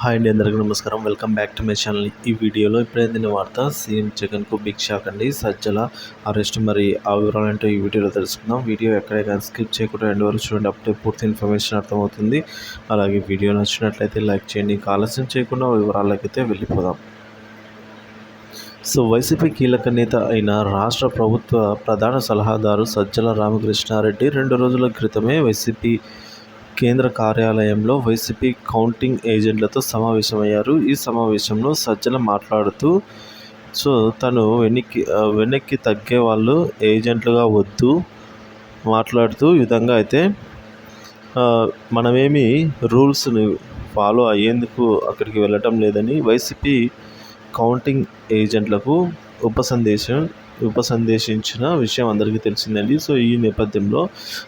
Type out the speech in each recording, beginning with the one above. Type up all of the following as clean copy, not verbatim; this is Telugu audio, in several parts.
హాయ్ అండి, అందరికీ నమస్కారం. Welcome back to my channel. ఈ వీడియోలో ఇప్పుడైందిన వార్త సీఎం జగన్కు బిగ్ షాక్ అండి. సజ్జల అరెస్ట్, మరి ఆ వివరాలంటే ఈ వీడియోలో తెలుసుకుందాం. వీడియో ఎక్కడైనా స్కిప్ చేయకుండా ఎండ్ వరకు చూడండి, అప్పుడే పూర్తి ఇన్ఫర్మేషన్ అర్థమవుతుంది. అలాగే వీడియో నచ్చినట్లయితే లైక్ చేయండి. ఆలస్యం చేయకుండా వివరాలకైతే వెళ్ళిపోదాం. వైసీపీ కీలక నేత అయిన రాష్ట్ర ప్రభుత్వ ప్రధాన సలహాదారు సజ్జల రామకృష్ణారెడ్డి 2 రోజుల క్రితమే వైసీపీ కేంద్ర కార్యాలయంలో వైసీపీ కౌంటింగ్ ఏజెంట్లతో సమావేశమయ్యారు. ఈ సమావేశంలో సజ్జల మాట్లాడుతూ తను వెనక్కి తగ్గే వాళ్ళు ఏజెంట్లుగా వద్దు మాట్లాడుతూ ఈ విధంగా అయితే మనమేమి రూల్స్ని ఫాలో అయ్యేందుకు అక్కడికి వెళ్ళటం లేదని వైసీపీ కౌంటింగ్ ఏజెంట్లకు ఉపసందేశించిన విషయం అందరికీ తెలిసిందండి. ఈ నేపథ్యంలో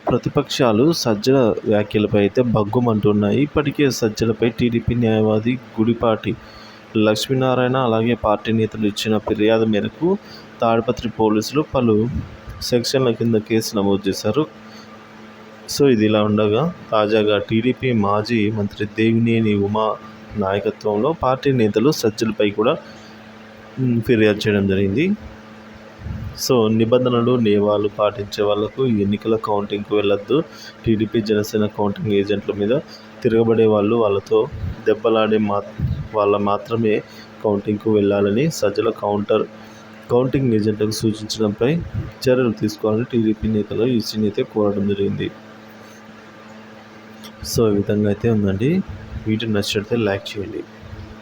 ప్రతిపక్షాలు సజ్జల వ్యాఖ్యలపై అయితే బగ్గుమంటున్నాయి. ఇప్పటికే సజ్జలపై టీడీపీ న్యాయవాది గుడిపాటి లక్ష్మీనారాయణ అలాగే పార్టీ నేతలు ఇచ్చిన ఫిర్యాదు మేరకు తాడిపత్రి పోలీసులు పలు సెక్షన్ల కింద కేసు నమోదు చేశారు. ఇది ఇలా ఉండగా తాజాగా టీడీపీ మాజీ మంత్రి దేవినేని ఉమా నాయకత్వంలో పార్టీ నేతలు సజ్జలపై కూడా ఫిర్యాదు చేయడం జరిగింది. నిబంధనలు నియమాలు పాటించే వాళ్లకు ఎన్నికల కౌంటింగ్కు వెళ్ళొద్దు, టీడీపీ జనసేన కౌంటింగ్ ఏజెంట్ల మీద తిరగబడే వాళ్ళతో దెబ్బలాడే మాత్రమే కౌంటింగ్కు వెళ్ళాలని సజ్జల కౌంటింగ్ ఏజెంట్లకు సూచించడంపై చర్యలు తీసుకోవాలని టీడీపీ నేతలు ఈసీని అయితే కోరడం జరిగింది. ఈ విధంగా అయితే ఉందండి. వీడియో నచ్చినట్లయితే లైక్ చేయండి.